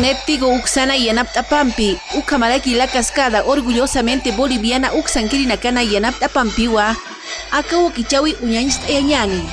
Magnético Uxana Yanaptapampi, Ucamalaki la cascada, orgullosamente boliviana Uxanquirinacana Yanaptapampiwa, Acabo Kichawi Uñanist Eñani.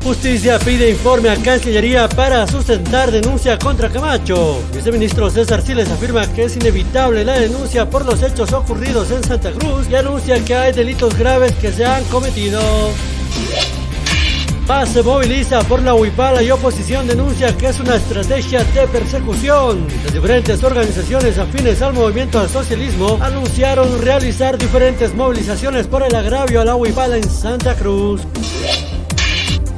Justicia pide informe a Cancillería para sustentar denuncia contra Camacho. Viceministro César Siles afirma que es inevitable la denuncia por los hechos ocurridos en Santa Cruz y anuncia que hay delitos graves que se han cometido. Paz se moviliza por la Huipala y oposición denuncia que es una estrategia de persecución. Las diferentes organizaciones afines al movimiento al socialismo anunciaron realizar diferentes movilizaciones por el agravio a la Huipala en Santa Cruz.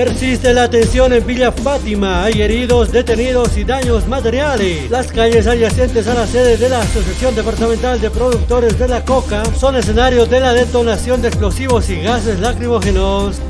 Persiste la tensión en Villa Fátima, hay heridos, detenidos y daños materiales. Las calles adyacentes a la sede de la Asociación Departamental de Productores de la Coca son escenarios de la detonación de explosivos y gases lacrimógenos.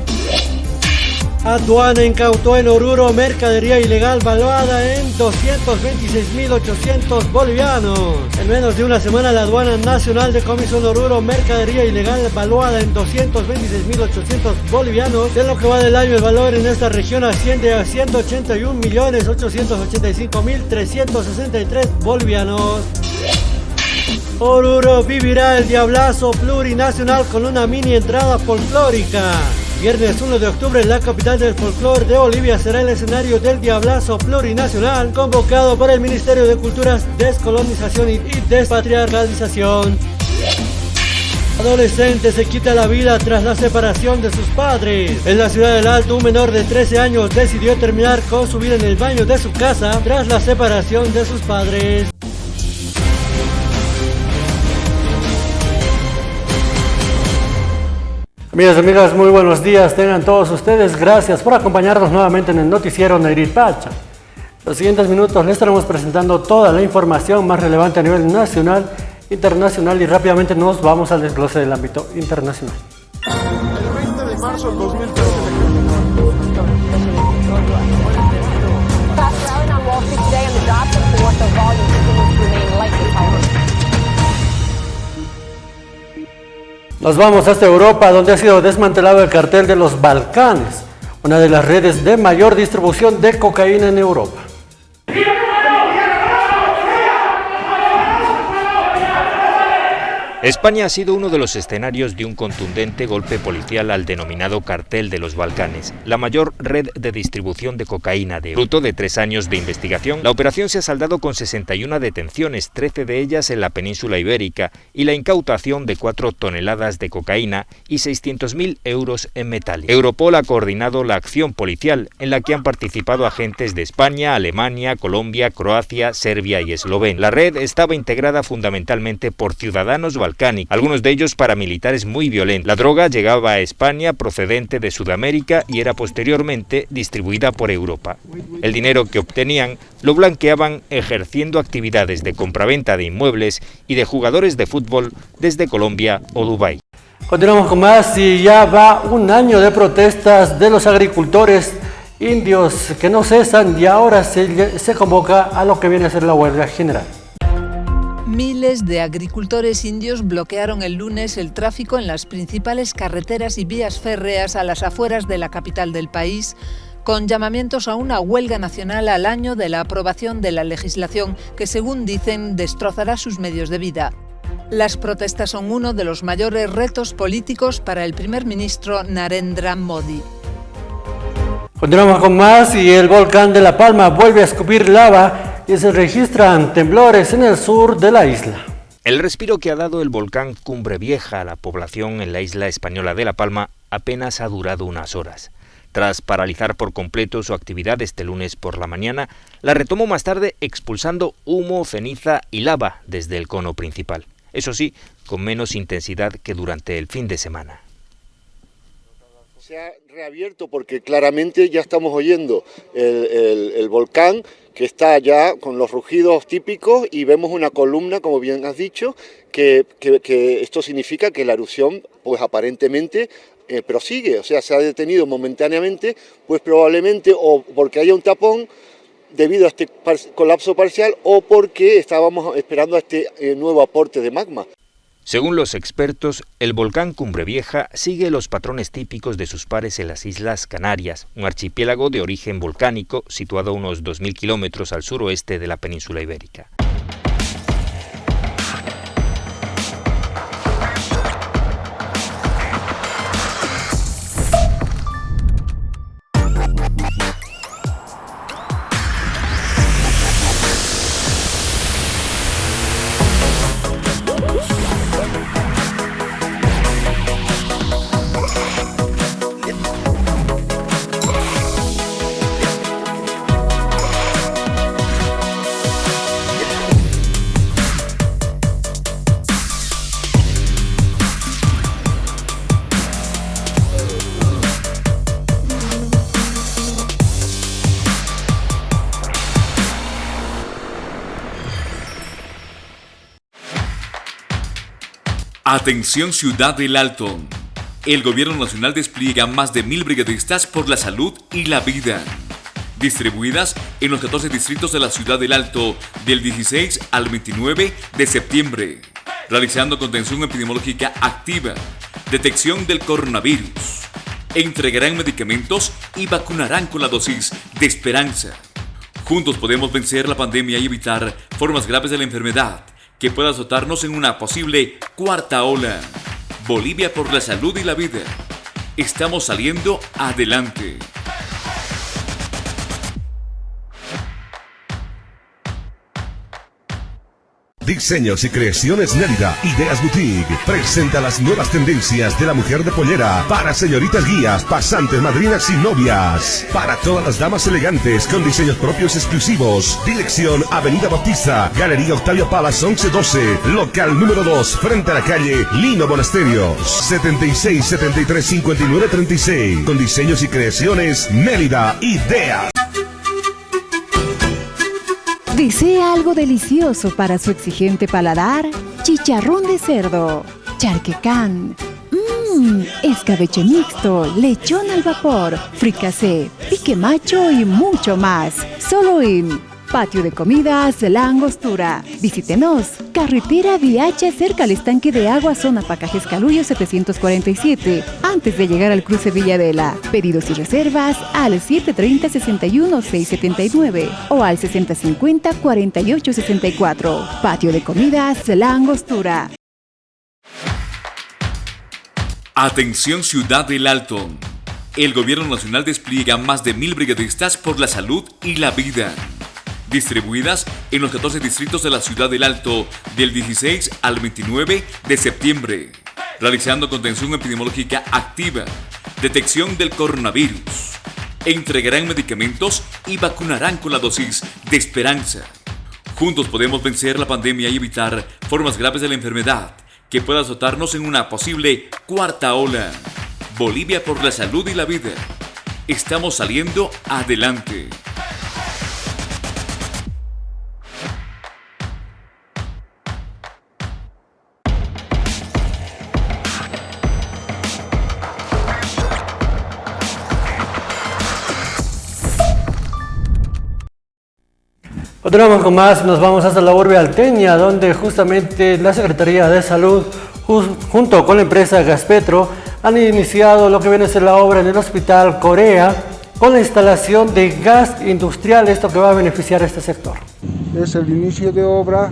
Aduana incautó en Oruro mercadería ilegal valuada en 226.800 bolivianos. En menos de una semana la Aduana Nacional decomisó en Oruro mercadería ilegal valuada en 226.800 bolivianos. De lo que va del año el valor en esta región asciende a 181.885.363 bolivianos. Oruro vivirá el diablazo plurinacional con una mini entrada folclórica. Viernes 1 de octubre, la capital del folclore de Bolivia será el escenario del Diablazo Plurinacional, convocado por el Ministerio de Culturas, Descolonización y Despatriarcalización. Adolescente se quita la vida tras la separación de sus padres. En la ciudad del Alto, un menor de 13 años decidió terminar con su vida en el baño de su casa tras la separación de sus padres. Amigas y amigas, muy buenos días tengan todos ustedes. Gracias por acompañarnos nuevamente en el noticiero Neirit Pacha. Los siguientes minutos les estaremos presentando toda la información más relevante a nivel nacional, internacional y rápidamente nos vamos al desglose del ámbito internacional. El 20 de marzo del 2013 Nos vamos hasta Europa, donde ha sido desmantelado el cartel de los Balcanes, una de las redes de mayor distribución de cocaína en Europa. España ha sido uno de los escenarios de un contundente golpe policial al denominado Cartel de los Balcanes, la mayor red de distribución de cocaína de Europa. Fruto de 3 años de investigación, la operación se ha saldado con 61 detenciones, 13 de ellas en la península ibérica, y la incautación de 4 toneladas de cocaína y 600.000 euros en metal. Europol ha coordinado la acción policial, en la que han participado agentes de España, Alemania, Colombia, Croacia, Serbia y Eslovenia. La red estaba integrada fundamentalmente por ciudadanos balcánicos, algunos de ellos paramilitares muy violentos. La droga llegaba a España procedente de Sudamérica y era posteriormente distribuida por Europa. El dinero que obtenían lo blanqueaban ejerciendo actividades de compraventa de inmuebles y de jugadores de fútbol desde Colombia o Dubái. Continuamos con más y ya va un año de protestas de los agricultores indios que no cesan y ahora se convoca a lo que viene a ser la huelga general. Miles de agricultores indios bloquearon el lunes el tráfico en las principales carreteras y vías férreas a las afueras de la capital del país, con llamamientos a una huelga nacional al año de la aprobación de la legislación que, según dicen, destrozará sus medios de vida. Las protestas son uno de los mayores retos políticos para el primer ministro Narendra Modi. Continuamos con más y el volcán de La Palma vuelve a escupir lava y se registran temblores en el sur de la isla. El respiro que ha dado el volcán Cumbre Vieja a la población en la isla española de La Palma apenas ha durado unas horas. Tras paralizar por completo su actividad este lunes por la mañana, la retomó más tarde expulsando humo, ceniza y lava desde el cono principal. Eso sí, con menos intensidad que durante el fin de semana. Se ha reabierto porque claramente ya estamos oyendo el volcán que está ya con los rugidos típicos y vemos una columna, como bien has dicho, que esto significa que la erupción, pues aparentemente prosigue, o sea, se ha detenido momentáneamente, pues probablemente o porque haya un tapón debido a este colapso parcial o porque estábamos esperando a este nuevo aporte de magma. Según los expertos, el volcán Cumbre Vieja sigue los patrones típicos de sus pares en las Islas Canarias, un archipiélago de origen volcánico situado a unos 2.000 kilómetros al suroeste de la península ibérica. Atención Ciudad del Alto. El Gobierno Nacional despliega más de 1.000 brigadistas por la salud y la vida, distribuidas en los 14 distritos de la Ciudad del Alto del 16 al 29 de septiembre, realizando contención epidemiológica activa, detección del coronavirus, entregarán medicamentos y vacunarán con la dosis de esperanza. Juntos podemos vencer la pandemia y evitar formas graves de la enfermedad que pueda azotarnos en una posible cuarta ola. Bolivia por la salud y la vida. Estamos saliendo adelante. Diseños y creaciones Mérida, Ideas Boutique, presenta las nuevas tendencias de la mujer de pollera para señoritas guías, pasantes, madrinas y novias. Para todas las damas elegantes con diseños propios exclusivos. Dirección Avenida Bautista, Galería Octavio Palas 1112, local número 2, frente a la calle Lino Monasterios. 76 73 59 36. Con diseños y creaciones Mérida, Ideas. ¿Desea algo delicioso para su exigente paladar? Chicharrón de cerdo, charquecán, escabeche mixto, lechón al vapor, fricasé, pique macho y mucho más. Solo en Patio de Comidas La Angostura. Visítenos. Carretera VH cerca al estanque de agua, zona Pacajes Caluyo 747, antes de llegar al cruce Villadela. Pedidos y reservas al 730-61-679 o al 6050-4864. Patio de Comidas La Angostura. Atención Ciudad del Alto. El Gobierno Nacional despliega más de 1.000 brigadistas por la salud y la vida, distribuidas en los 14 distritos de la Ciudad del Alto del 16 al 29 de septiembre, realizando contención epidemiológica activa, detección del coronavirus, entregarán medicamentos y vacunarán con la dosis de esperanza. Juntos podemos vencer la pandemia y evitar formas graves de la enfermedad que pueda azotarnos en una posible cuarta ola. Bolivia por la salud y la vida. Estamos saliendo adelante. Continuamos con más, nos vamos hasta la urbe alteña, donde justamente la Secretaría de Salud, junto con la empresa Gaspetro, han iniciado lo que viene a ser la obra en el Hospital Corea, con la instalación de gas industrial, esto que va a beneficiar a este sector. Es el inicio de obra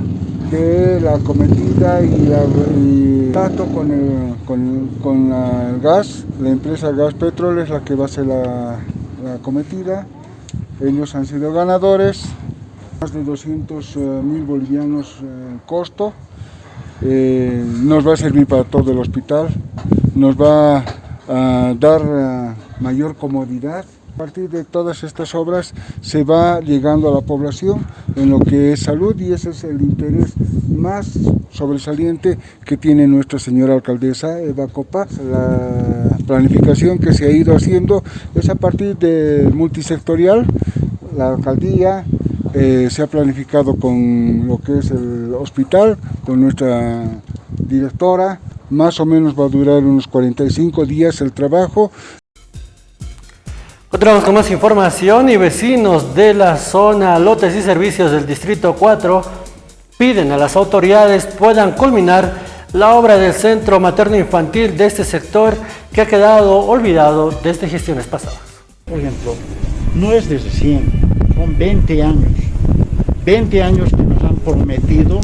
de la cometida y trato con el gas. La empresa Gaspetrol es la que va a hacer la cometida. Ellos han sido ganadores. Más de 200.000 bolivianos costo nos va a servir para todo el hospital, nos va a dar mayor comodidad. A partir de todas estas obras se va llegando a la población en lo que es salud y ese es el interés más sobresaliente que tiene nuestra señora alcaldesa Eva Copa. La planificación que se ha ido haciendo es a partir del multisectorial. La alcaldía se ha planificado con lo que es el hospital, con nuestra directora. Más o menos va a durar unos 45 días el trabajo. Continuamos con más información y vecinos de la zona Lotes y Servicios del Distrito 4 piden a las autoridades puedan culminar la obra del centro materno-infantil de este sector que ha quedado olvidado desde gestiones pasadas. Por ejemplo, no es desde 100, son 20 años. 20 años que nos han prometido,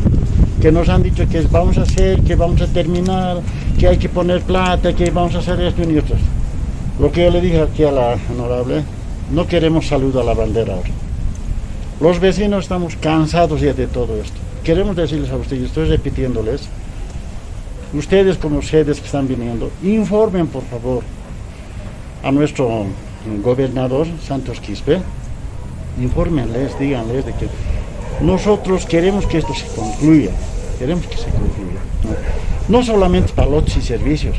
que nos han dicho que vamos a hacer, que vamos a terminar, que hay que poner plata, que vamos a hacer esto y esto. Lo que yo le dije aquí a la honorable, no queremos saludo a la bandera ahora. Los vecinos estamos cansados ya de todo esto. Queremos decirles a ustedes, estoy repitiéndoles, ustedes como sedes que están viniendo, informen por favor a nuestro gobernador Santos Quispe, infórmenles, díganles de que nosotros queremos que esto se concluya, queremos que se concluya. No solamente para lotes y servicios,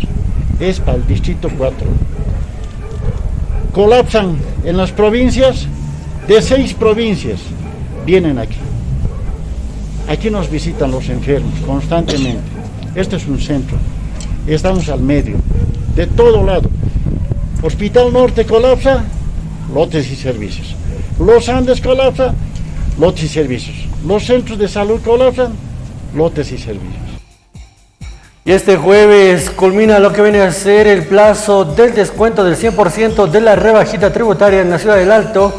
es para el Distrito 4. Colapsan en las provincias, de 6 provincias vienen aquí. Aquí nos visitan los enfermos constantemente. Este es un centro, estamos al medio, de todo lado. Hospital Norte colapsa, lotes y servicios. Los Andes colapsa, lotes y servicios. Los centros de salud colapsan, lotes y servicios. Y este jueves culmina lo que viene a ser el plazo del descuento del 100% de la rebajita tributaria en la Ciudad del Alto,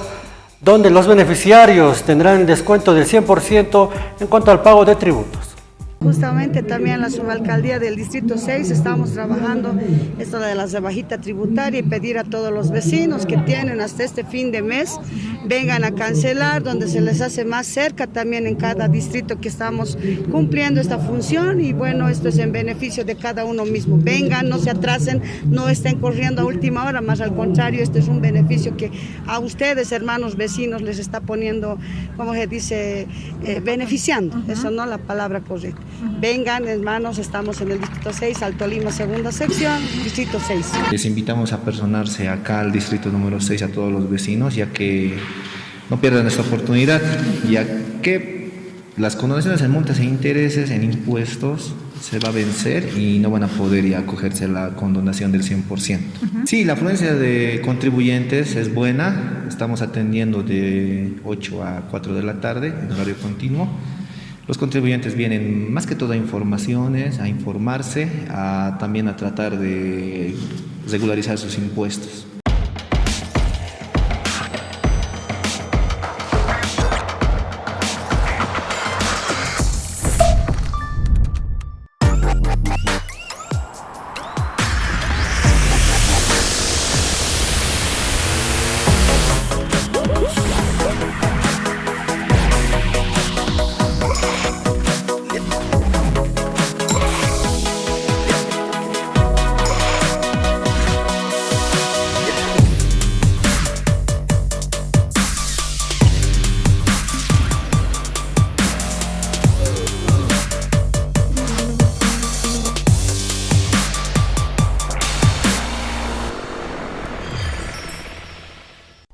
donde los beneficiarios tendrán descuento del 100% en cuanto al pago de tributos. Justamente también en la subalcaldía del Distrito 6 estamos trabajando esto de la rebajita tributaria y pedir a todos los vecinos que tienen hasta este fin de mes vengan a cancelar donde se les hace más cerca también en cada distrito que estamos cumpliendo esta función y bueno, esto es en beneficio de cada uno mismo. Vengan, no se atrasen, no estén corriendo a última hora, más al contrario, este es un beneficio que a ustedes, hermanos vecinos, les está poniendo, como se dice, beneficiando, eso no es la palabra correcta. Vengan, hermanos, estamos en el Distrito 6, Alto Lima, segunda sección, Distrito 6. Les invitamos a personarse acá al Distrito número 6 a todos los vecinos, ya que no pierdan esta oportunidad, ya que las condonaciones en multas e intereses en impuestos se va a vencer y no van a poder ya acogerse a la condonación del 100%. Sí, la afluencia de contribuyentes es buena, estamos atendiendo de 8 a 4 de la tarde en horario continuo. Los contribuyentes vienen más que todo a informaciones, a informarse, también a tratar de regularizar sus impuestos.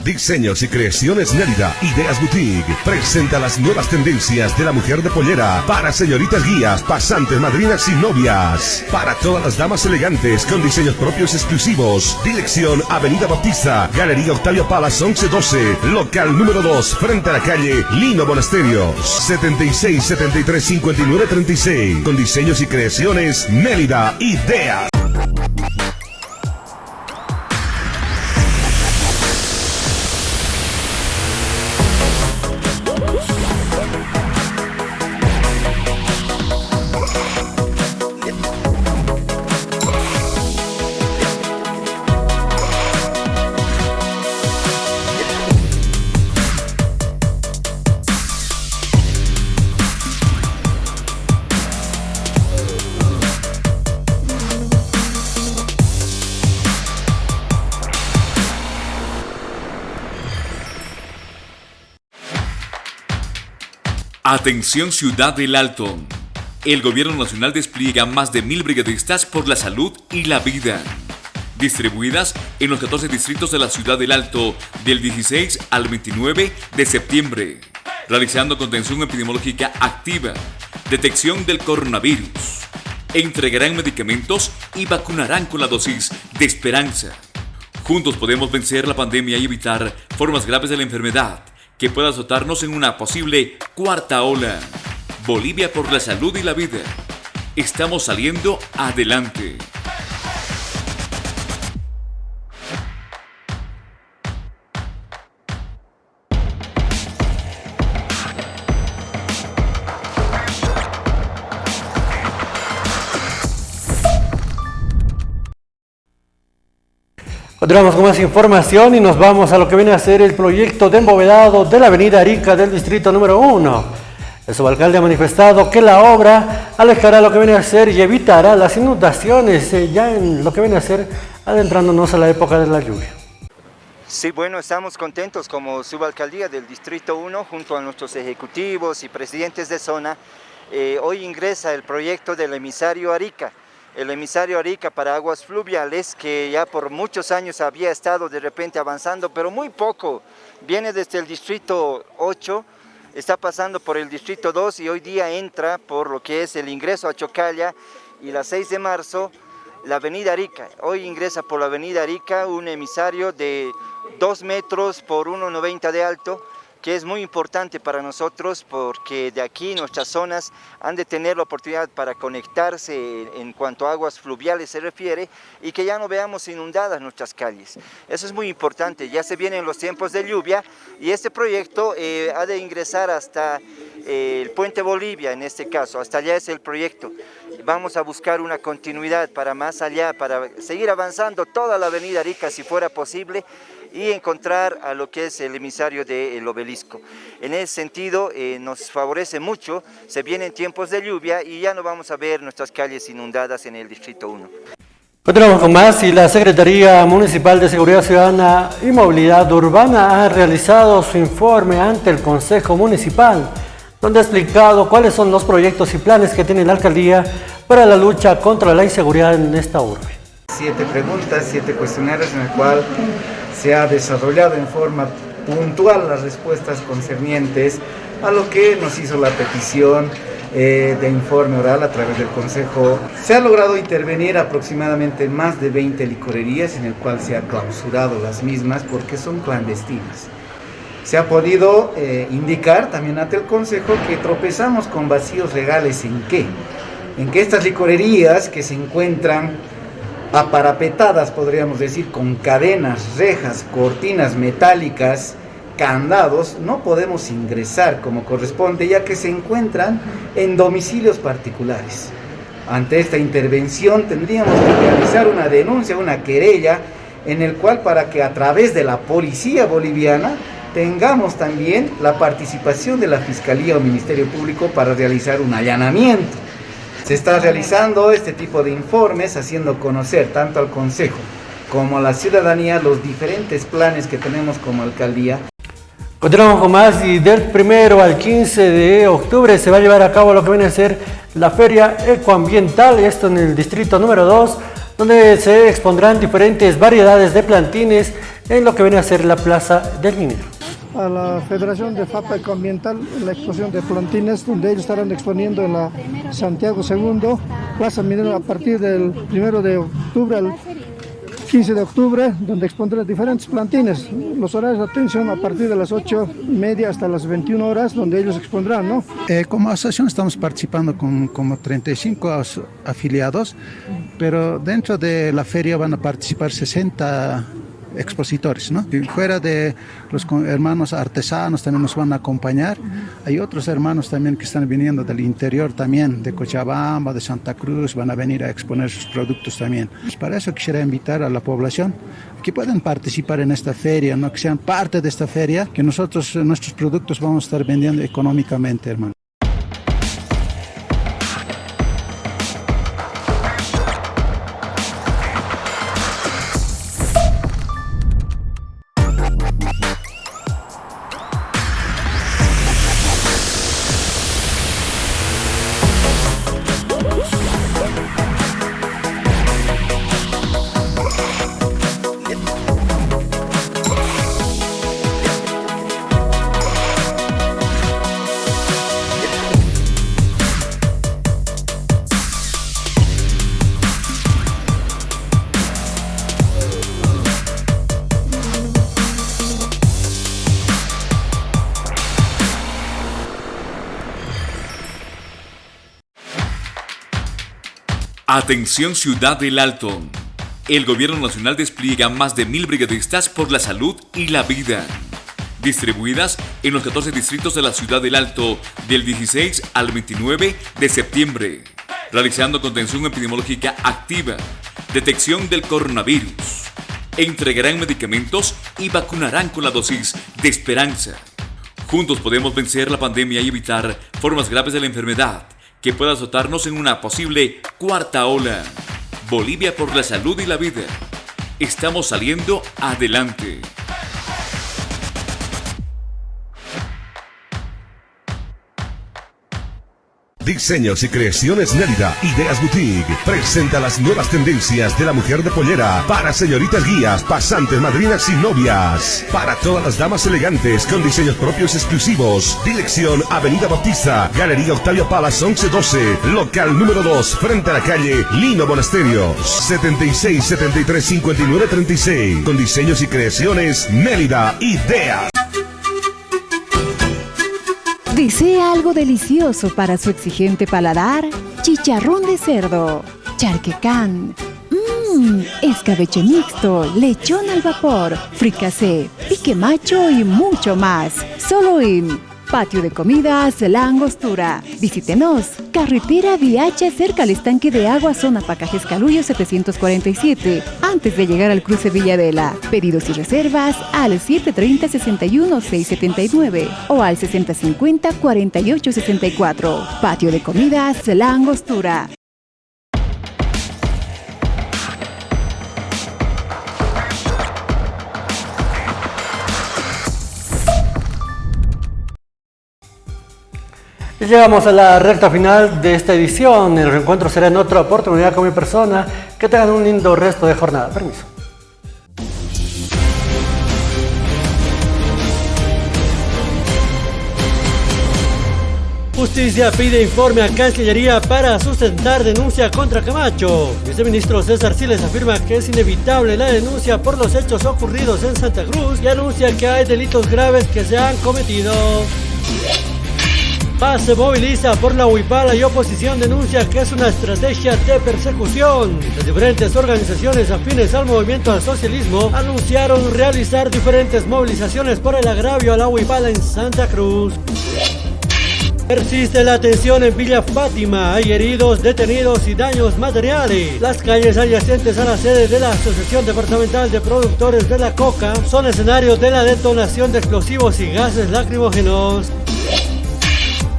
Diseños y creaciones Nérida, Ideas Boutique, presenta las nuevas tendencias de la mujer de pollera para señoritas guías, pasantes, madrinas y novias. Para todas las damas elegantes con diseños propios exclusivos. Dirección Avenida Bautista, Galería Octavio Palas 1112, local número 2, frente a la calle Lino Monasterios, 76 73 59 36. Con diseños y creaciones Nérida, Ideas. Atención Ciudad del Alto. El Gobierno Nacional despliega más de 1000 brigadistas por la salud y la vida, distribuidas en los 14 distritos de la Ciudad del Alto del 16 al 29 de septiembre, realizando contención epidemiológica activa, detección del coronavirus, entregarán medicamentos y vacunarán con la dosis de esperanza. Juntos podemos vencer la pandemia y evitar formas graves de la enfermedad que pueda azotarnos en una posible cuarta ola. Bolivia por la salud y la vida. Estamos saliendo adelante. Continuamos con más información y nos vamos a lo que viene a ser el proyecto de embovedado de la avenida Arica del distrito número 1. El subalcalde ha manifestado que la obra alejará lo que viene a ser y evitará las inundaciones ya en lo que viene a ser adentrándonos a la época de la lluvia. Sí, bueno, estamos contentos como subalcaldía del distrito 1 junto a nuestros ejecutivos y presidentes de zona. Hoy ingresa el proyecto del emisario Arica. El emisario Arica para aguas fluviales, que ya por muchos años había estado de repente avanzando, pero muy poco. Viene desde el distrito 8, está pasando por el distrito 2 y hoy día entra por lo que es el ingreso a Chocalla y la 6 de marzo, la avenida Arica. Hoy ingresa por la avenida Arica un emisario de 2 metros por 1,90 de alto, que es muy importante para nosotros porque de aquí nuestras zonas han de tener la oportunidad para conectarse en cuanto a aguas fluviales se refiere y que ya no veamos inundadas nuestras calles. Eso es muy importante, ya se vienen los tiempos de lluvia y este proyecto ha de ingresar hasta el Puente Bolivia en este caso, hasta allá es el proyecto. Vamos a buscar una continuidad para más allá, para seguir avanzando toda la avenida Arica si fuera posible, y encontrar a lo que es el emisario del obelisco. En ese sentido nos favorece mucho, se vienen tiempos de lluvia y ya no vamos a ver nuestras calles inundadas en el Distrito 1. Continuamos con más y la Secretaría Municipal de Seguridad Ciudadana y Movilidad Urbana ha realizado su informe ante el Consejo Municipal, donde ha explicado cuáles son los proyectos y planes que tiene la Alcaldía para la lucha contra la inseguridad en esta urbe. 7 preguntas, 7 cuestionarios en el cual se ha desarrollado en forma puntual las respuestas concernientes a lo que nos hizo la petición de informe oral a través del Consejo. Se ha logrado intervenir aproximadamente más de 20 licorerías en el cual se ha clausurado las mismas porque son clandestinas. Se ha podido indicar también ante el Consejo que tropezamos con vacíos legales en qué. En que estas licorerías que se encuentran aparapetadas, podríamos decir, con cadenas, rejas, cortinas metálicas, candados, no podemos ingresar como corresponde, ya que se encuentran en domicilios particulares. Ante esta intervención tendríamos que realizar una denuncia, una querella, en el cual para que a través de la policía boliviana tengamos también la participación de la Fiscalía o Ministerio Público para realizar un allanamiento. Se está realizando este tipo de informes, haciendo conocer tanto al Consejo como a la ciudadanía los diferentes planes que tenemos como alcaldía. Continuamos con más y del 1 al 15 de octubre se va a llevar a cabo lo que viene a ser la Feria Ecoambiental, esto en el distrito número 2, donde se expondrán diferentes variedades de plantines en lo que viene a ser la Plaza del Minero. A la Federación de FAPA Ecoambiental la exposición de plantines, donde ellos estarán exponiendo en la Santiago II, Plaza Minero, a partir del 1 de octubre al 15 de octubre, donde expondrán diferentes plantines. Los horarios de atención a partir de las 8:30 hasta las 21 horas, donde ellos expondrán, ¿no? Como asociación estamos participando con como 35 afiliados, pero dentro de la feria van a participar 60 expositores, ¿no? Y fuera de los hermanos artesanos también nos van a acompañar. Hay otros hermanos también que están viniendo del interior también, de Cochabamba, de Santa Cruz, van a venir a exponer sus productos también. Para eso quisiera invitar a la población que puedan participar en esta feria, ¿no? Que sean parte de esta feria, que nosotros nuestros productos vamos a estar vendiendo económicamente, hermano. Atención Ciudad del Alto. El Gobierno Nacional despliega más de 1000 brigadistas por la salud y la vida, distribuidas en los 14 distritos de la Ciudad del Alto del 16 al 29 de septiembre, realizando contención epidemiológica activa, detección del coronavirus, entregarán medicamentos y vacunarán con la dosis de esperanza. Juntos podemos vencer la pandemia y evitar formas graves de la enfermedad que pueda azotarnos en una posible cuarta ola. Bolivia por la salud y la vida. Estamos saliendo adelante. Diseños y creaciones Nélida, Ideas Boutique, presenta las nuevas tendencias de la mujer de pollera para señoritas guías, pasantes, madrinas y novias. Para todas las damas elegantes con diseños propios exclusivos. Dirección Avenida Bautista, Galería Octavio Palas 1112, local número 2, frente a la calle Lino Monasterios, 76 73 59 36. Con diseños y creaciones Nélida, Ideas. ¿Desea algo delicioso para su exigente paladar? Chicharrón de cerdo, charquecán, escabeche mixto, lechón al vapor, fricasé, pique macho y mucho más. Solo en Patio de Comidas La Angostura. Visítenos. Carretera Viacha, cerca al estanque de agua, zona Pacajes Calullo 747, antes de llegar al cruce Villadela. Pedidos y reservas al 730-61-679 o al 6050-4864. Patio de Comidas La Angostura. Y llegamos a la recta final de esta edición. El reencuentro será en otra oportunidad con mi persona. Que tengan un lindo resto de jornada. Permiso. Justicia pide informe a Cancillería para sustentar denuncia contra Camacho. Viceministro César Siles afirma que es inevitable la denuncia por los hechos ocurridos en Santa Cruz y anuncia que hay delitos graves que se han cometido. Paz se moviliza por la Huipala y oposición denuncia que es una estrategia de persecución. Las diferentes organizaciones afines al movimiento al socialismo anunciaron realizar diferentes movilizaciones por el agravio a la Huipala en Santa Cruz. Persiste la tensión en Villa Fátima, hay heridos, detenidos y daños materiales. Las calles adyacentes a la sede de la Asociación Departamental de Productores de la Coca son escenarios de la detonación de explosivos y gases lacrimógenos.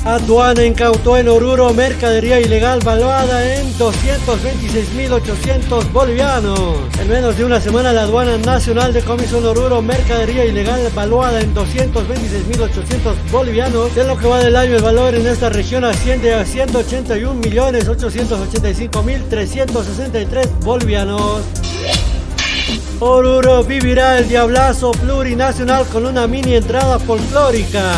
Aduana incautó en Oruro mercadería ilegal valuada en 226.800 bolivianos. En menos de una semana la Aduana Nacional decomisó en Oruro mercadería ilegal valuada en 226.800 bolivianos. De lo que va del año el valor en esta región asciende a 181.885.363 bolivianos. Oruro vivirá el Diablazo Plurinacional con una mini entrada folclórica.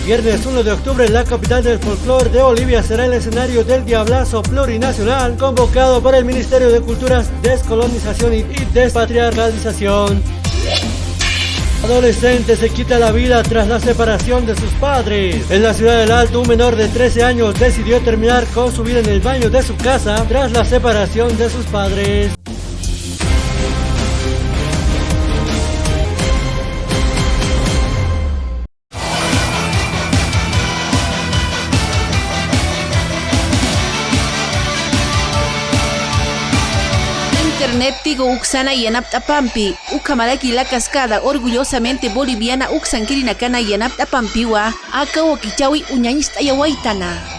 Viernes 1 de octubre, la capital del folclore de Bolivia será el escenario del Diablazo Plurinacional, convocado por el Ministerio de Culturas, Descolonización y Despatriarcalización. Adolescente se quita la vida tras la separación de sus padres. En la Ciudad del Alto, un menor de 13 años decidió terminar con su vida en el baño de su casa tras la separación de sus padres. Néptigo Uxana y Yanaptapampi, Ucamalaki la cascada orgullosamente boliviana Uxankirinacana y Yanaptapampiwa, Aka Wakichawi Uñañista Yawaitana.